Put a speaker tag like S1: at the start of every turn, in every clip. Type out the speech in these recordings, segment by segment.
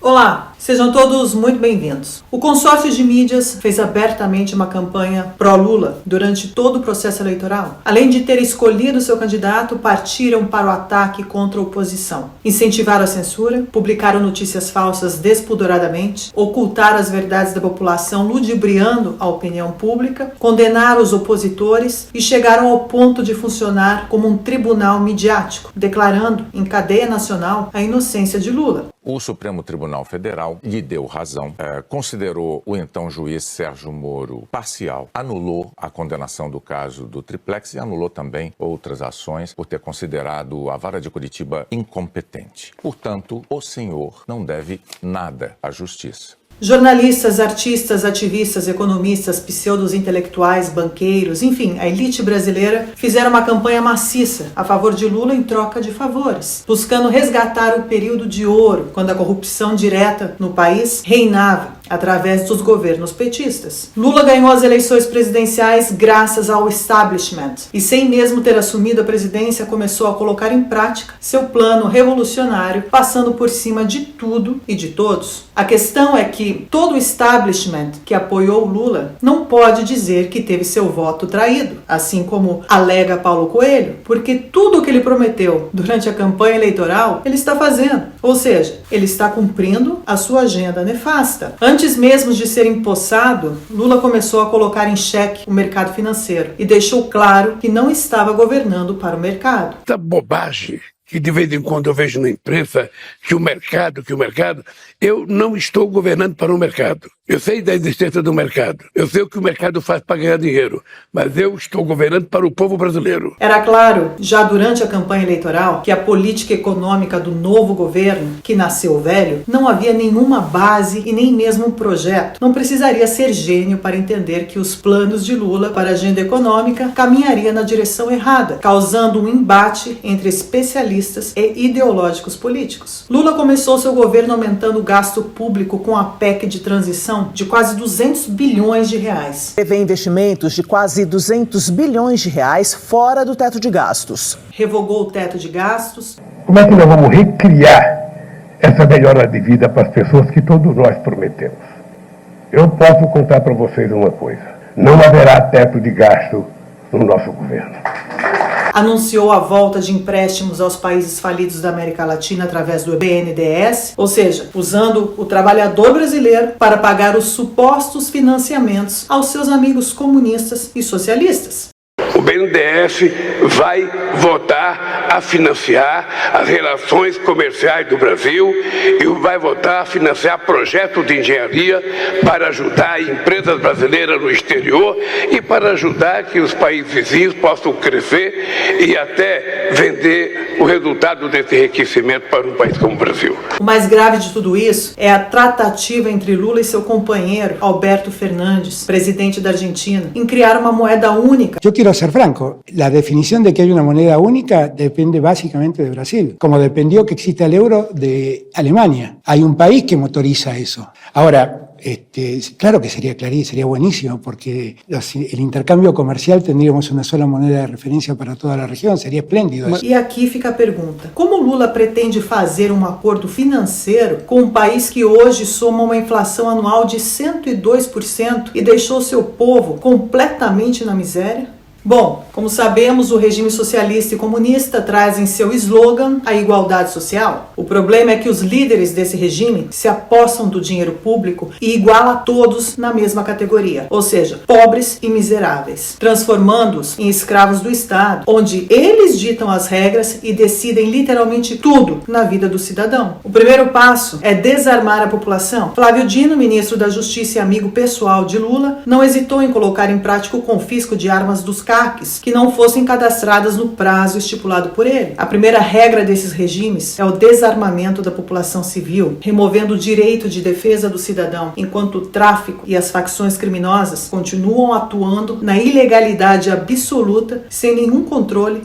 S1: Olá, sejam todos muito bem-vindos. O consórcio de mídias fez abertamente uma campanha pró-Lula durante todo o processo eleitoral. Além de ter escolhido seu candidato, partiram para o ataque contra a oposição. Incentivaram a censura, publicaram notícias falsas despudoradamente, ocultaram as verdades da população, ludibriando a opinião pública, condenaram os opositores e chegaram ao ponto de funcionar como um tribunal midiático, declarando em cadeia nacional a inocência de Lula.
S2: O Supremo Tribunal Federal lhe deu razão, considerou o então juiz Sérgio Moro parcial, anulou a condenação do caso do Triplex e anulou também outras ações por ter considerado a Vara de Curitiba incompetente. Portanto, o senhor não deve nada à justiça.
S1: Jornalistas, artistas, ativistas, economistas, pseudos intelectuais, banqueiros, enfim, a elite brasileira fizeram uma campanha maciça a favor de Lula em troca de favores, buscando resgatar o período de ouro, quando a corrupção direta no país reinava através dos governos petistas. Lula ganhou as eleições presidenciais graças ao establishment e, sem mesmo ter assumido a presidência, começou a colocar em prática seu plano revolucionário, passando por cima de tudo e de todos. A questão é que todo o establishment que apoiou Lula não pode dizer que teve seu voto traído, assim como alega Paulo Coelho, porque tudo o que ele prometeu durante a campanha eleitoral, ele está fazendo. Ou seja, ele está cumprindo a sua agenda nefasta. Antes mesmo de ser empossado, Lula começou a colocar em xeque o mercado financeiro e deixou claro que não estava governando para o mercado.
S3: Essa bobagem que de vez em quando eu vejo na imprensa, que o mercado, eu não estou governando para o mercado. Eu sei da existência do mercado, eu sei o que o mercado faz para ganhar dinheiro, mas eu estou governando para o povo brasileiro.
S1: Era claro, já durante a campanha eleitoral, que a política econômica do novo governo, que nasceu velho, não havia nenhuma base e nem mesmo um projeto. Não precisaria ser gênio para entender que os planos de Lula para a agenda econômica caminharia na direção errada, causando um embate entre especialistas e ideológicos políticos. Lula começou seu governo aumentando o gasto público com a PEC de transição de quase 200 bilhões de reais.
S4: Teve investimentos de quase 200 bilhões de reais fora do teto de gastos.
S1: Revogou o teto de gastos.
S5: Como é que nós vamos recriar essa melhora de vida para as pessoas que todos nós prometemos? Eu posso contar para vocês uma coisa: não haverá teto de gasto no nosso governo.
S1: Anunciou a volta de empréstimos aos países falidos da América Latina através do BNDES, ou seja, usando o trabalhador brasileiro para pagar os supostos financiamentos aos seus amigos comunistas e socialistas.
S3: O BNDES vai voltar a financiar as relações comerciais do Brasil e vai voltar a financiar projetos de engenharia para ajudar empresas brasileiras no exterior e para ajudar que os países vizinhos possam crescer e até vender o resultado desse enriquecimento para um país como o Brasil.
S1: O mais grave de tudo isso é a tratativa entre Lula e seu companheiro Alberto Fernandes, presidente da Argentina, em criar uma moeda única.
S6: Eu quero ser franco, la definición de que hay una moneda única depende básicamente de Brasil, como dependió que exista el euro de Alemania. Hay un país que motoriza eso. Ahora, claro que sería buenísimo, porque el intercambio comercial tendríamos una sola moneda de referencia para toda la región, sería espléndido.
S1: E aqui fica a pergunta: como Lula pretende fazer um acordo financeiro com um país que hoje soma uma inflação anual de 102% e deixou seu povo completamente na miséria? Bom, como sabemos, o regime socialista e comunista traz em seu slogan a igualdade social. O problema é que os líderes desse regime se apossam do dinheiro público e igualam a todos na mesma categoria, ou seja, pobres e miseráveis, transformando-os em escravos do Estado, onde eles ditam as regras e decidem literalmente tudo na vida do cidadão. O primeiro passo é desarmar a população. Flávio Dino, ministro da Justiça e amigo pessoal de Lula, não hesitou em colocar em prática o confisco de armas dos que não fossem cadastradas no prazo estipulado por ele. A primeira regra desses regimes é o desarmamento da população civil, removendo o direito de defesa do cidadão, enquanto o tráfico e as facções criminosas continuam atuando na ilegalidade absoluta, sem nenhum controle.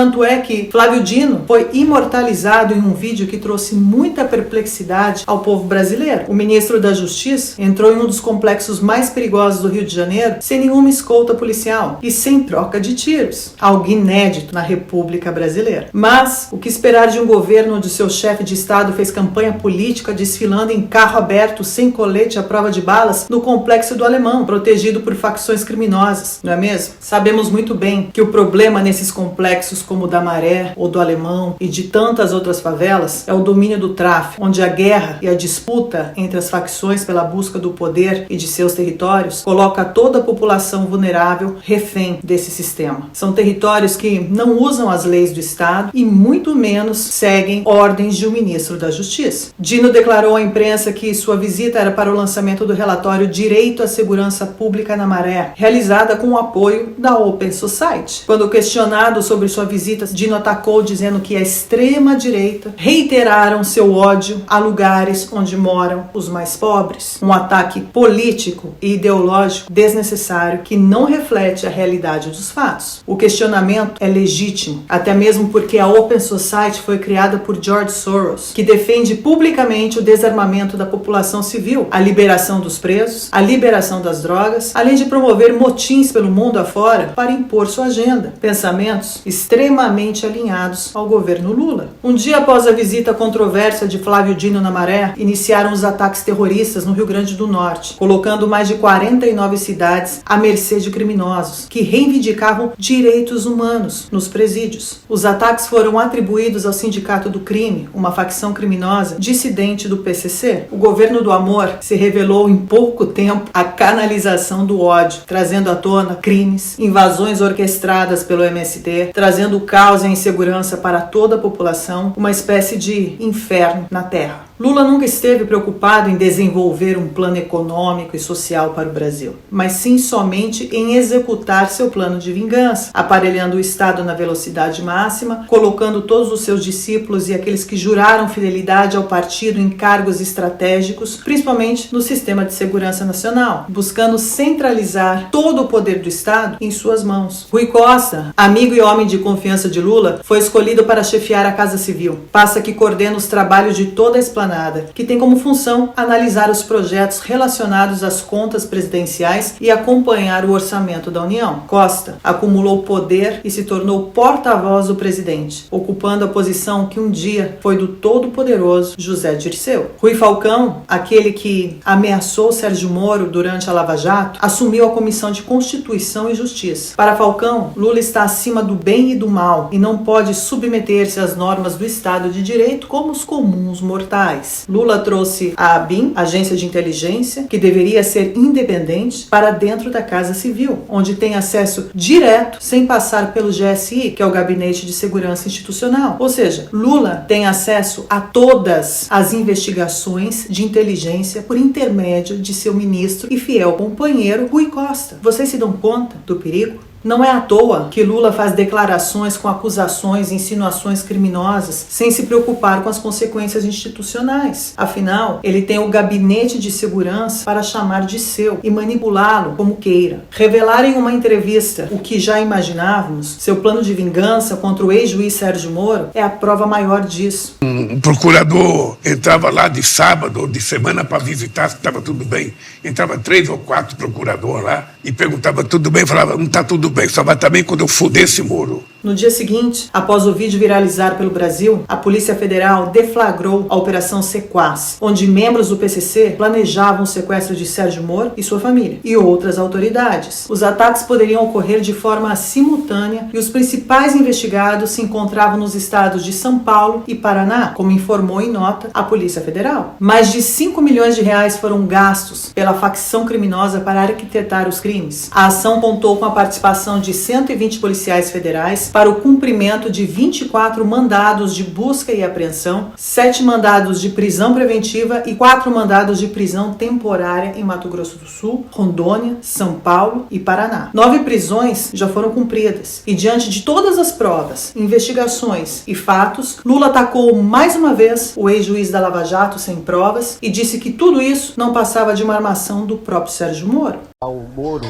S1: Tanto é que Flávio Dino foi imortalizado em um vídeo que trouxe muita perplexidade ao povo brasileiro. O ministro da Justiça entrou em um dos complexos mais perigosos do Rio de Janeiro sem nenhuma escolta policial e sem troca de tiros. Algo inédito na República Brasileira. Mas o que esperar de um governo onde seu chefe de Estado fez campanha política desfilando em carro aberto sem colete à prova de balas no Complexo do Alemão, protegido por facções criminosas, não é mesmo? Sabemos muito bem que o problema nesses complexos como o da Maré ou do Alemão e de tantas outras favelas é o domínio do tráfico, onde a guerra e a disputa entre as facções pela busca do poder e de seus territórios coloca toda a população vulnerável refém desse sistema. São territórios que não usam as leis do Estado e muito menos seguem ordens de um ministro da Justiça. Dino declarou à imprensa que sua visita era para o lançamento do relatório Direito à Segurança Pública na Maré, realizada com o apoio da Open Society. Quando questionado sobre sua visita, Dino atacou dizendo que a extrema-direita reiteraram seu ódio a lugares onde moram os mais pobres. Um ataque político e ideológico desnecessário que não reflete a realidade dos fatos. O questionamento é legítimo, até mesmo porque a Open Society foi criada por George Soros, que defende publicamente o desarmamento da população civil, a liberação dos presos, a liberação das drogas, além de promover motins pelo mundo afora para impor sua agenda. Pensamentos extremamente alinhados ao governo Lula. Um dia após a visita controversa de Flávio Dino na Maré, iniciaram os ataques terroristas no Rio Grande do Norte, colocando mais de 49 cidades à mercê de criminosos, que reivindicavam direitos humanos nos presídios. Os ataques foram atribuídos ao Sindicato do Crime, uma facção criminosa dissidente do PCC. O governo do amor se revelou em pouco tempo a canalização do ódio, trazendo à tona crimes, invasões orquestradas pelo MST, trazendo caos e insegurança para toda a população, uma espécie de inferno na Terra. Lula nunca esteve preocupado em desenvolver um plano econômico e social para o Brasil, mas sim somente em executar seu plano de vingança, aparelhando o Estado na velocidade máxima, colocando todos os seus discípulos e aqueles que juraram fidelidade ao partido em cargos estratégicos, principalmente no sistema de segurança nacional, buscando centralizar todo o poder do Estado em suas mãos. Rui Costa, amigo e homem de confiança de Lula, foi escolhido para chefiar a Casa Civil, pasta que coordena os trabalhos de toda a esplanada, que tem como função analisar os projetos relacionados às contas presidenciais e acompanhar o orçamento da União. Costa acumulou poder e se tornou porta-voz do presidente, ocupando a posição que um dia foi do todo-poderoso José Dirceu. Rui Falcão, aquele que ameaçou Sérgio Moro durante a Lava Jato, assumiu a Comissão de Constituição e Justiça. Para Falcão, Lula está acima do bem e do mal e não pode submeter-se às normas do Estado de Direito como os comuns mortais. Lula trouxe a ABIN, Agência de Inteligência, que deveria ser independente, para dentro da Casa Civil, onde tem acesso direto, sem passar pelo GSI, que é o Gabinete de Segurança Institucional. Ou seja, Lula tem acesso a todas as investigações de inteligência por intermédio de seu ministro e fiel companheiro Rui Costa. Vocês se dão conta do perigo? Não é à toa que Lula faz declarações com acusações e insinuações criminosas sem se preocupar com as consequências institucionais. Afinal, ele tem o gabinete de segurança para chamar de seu e manipulá-lo como queira. Revelar em uma entrevista o que já imaginávamos, seu plano de vingança contra o ex-juiz Sérgio Moro, é a prova maior disso.
S3: Um procurador entrava lá de sábado ou de semana para visitar se estava tudo bem. Entrava 3 ou 4 procuradores lá e perguntava tudo bem, falava, não está tudo bem, só vai também quando eu fuder esse muro.
S1: No dia seguinte, após o vídeo viralizar pelo Brasil, a Polícia Federal deflagrou a Operação Sequaz, onde membros do PCC planejavam o sequestro de Sérgio Moro e sua família, e outras autoridades. Os ataques poderiam ocorrer de forma simultânea e os principais investigados se encontravam nos estados de São Paulo e Paraná, como informou em nota a Polícia Federal. Mais de 5 milhões de reais foram gastos pela facção criminosa para arquitetar os crimes. A ação contou com a participação de 120 policiais federais para o cumprimento de 24 mandados de busca e apreensão, 7 mandados de prisão preventiva e 4 mandados de prisão temporária em Mato Grosso do Sul, Rondônia, São Paulo e Paraná. 9 prisões já foram cumpridas e, diante de todas as provas, investigações e fatos, Lula atacou mais uma vez o ex-juiz da Lava Jato sem provas e disse que tudo isso não passava de uma armação do próprio Sérgio Moro.
S7: Ao Moro,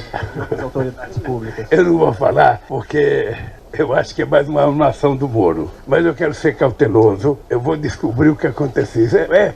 S7: as autoridades públicas.
S3: Eu não vou falar porque Eu acho que é mais uma armação do Moro. Mas eu quero ser cauteloso. Eu vou descobrir o que aconteceu.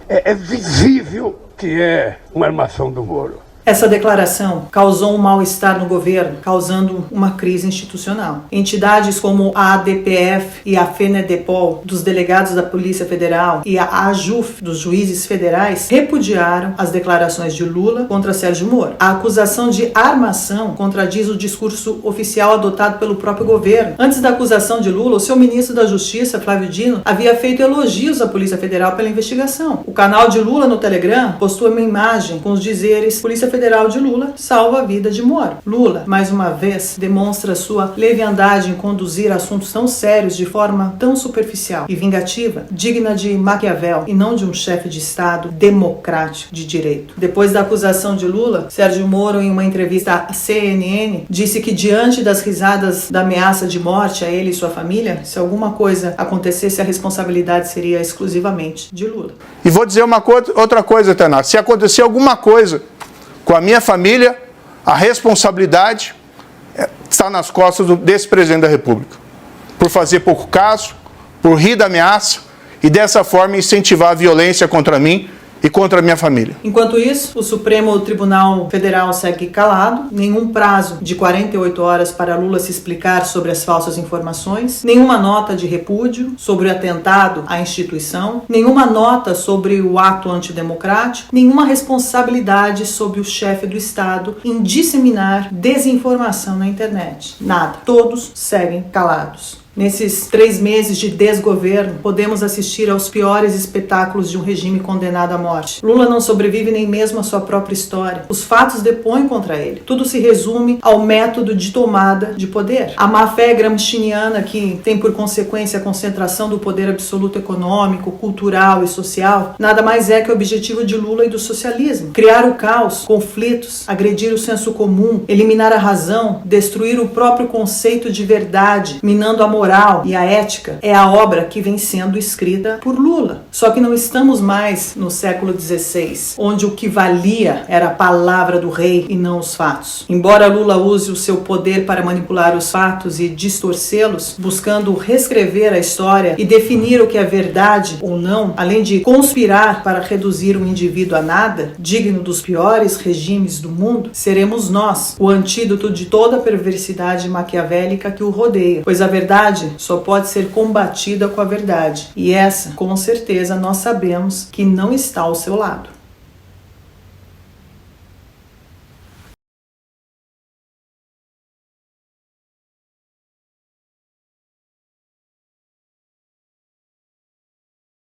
S3: É visível que é uma armação do Moro.
S1: Essa declaração causou um mal-estar no governo, causando uma crise institucional. Entidades como a ADPF e a FENEDEPOL, dos delegados da Polícia Federal, e a AJUF, dos juízes federais, repudiaram as declarações de Lula contra Sérgio Moro. A acusação de armação contradiz o discurso oficial adotado pelo próprio governo. Antes da acusação de Lula, o seu ministro da Justiça, Flávio Dino, havia feito elogios à Polícia Federal pela investigação. O canal de Lula no Telegram postou uma imagem com os dizeres: Polícia Federal de Lula salva a vida de Moro. Lula, mais uma vez, demonstra sua leviandade em conduzir assuntos tão sérios de forma tão superficial e vingativa, digna de Maquiavel e não de um chefe de Estado democrático de direito. Depois da acusação de Lula, Sérgio Moro, em uma entrevista à CNN, disse que diante das risadas da ameaça de morte a ele e sua família, se alguma coisa acontecesse, a responsabilidade seria exclusivamente de Lula.
S7: E vou dizer outra coisa, Tainá. Se acontecer alguma coisa com a minha família, a responsabilidade está nas costas desse presidente da República, por fazer pouco caso, por rir da ameaça e dessa forma incentivar a violência contra mim e contra a minha família.
S1: Enquanto isso, o Supremo Tribunal Federal segue calado, nenhum prazo de 48 horas para Lula se explicar sobre as falsas informações, nenhuma nota de repúdio sobre o atentado à instituição, nenhuma nota sobre o ato antidemocrático, nenhuma responsabilidade sobre o chefe do Estado em disseminar desinformação na internet. Nada. Todos seguem calados. Nesses 3 meses de desgoverno, podemos assistir aos piores espetáculos de um regime condenado à morte. Lula não sobrevive nem mesmo à sua própria história. Os fatos depõem contra ele. Tudo se resume ao método de tomada de poder. A má-fé gramsciana, que tem por consequência a concentração do poder absoluto econômico, cultural e social, nada mais é que o objetivo de Lula e do socialismo. Criar o caos, conflitos, agredir o senso comum, eliminar a razão, destruir o próprio conceito de verdade, minando a moral e a ética, é a obra que vem sendo escrita por Lula. Só que não estamos mais no século XVI, onde o que valia era a palavra do rei e não os fatos. Embora Lula use o seu poder para manipular os fatos e distorcê-los, buscando reescrever a história e definir o que é verdade ou não, além de conspirar para reduzir o indivíduo a nada, digno dos piores regimes do mundo, seremos nós o antídoto de toda a perversidade maquiavélica que o rodeia, pois a verdade só pode ser combatida com a verdade. E essa, com certeza, nós sabemos que não está ao seu lado.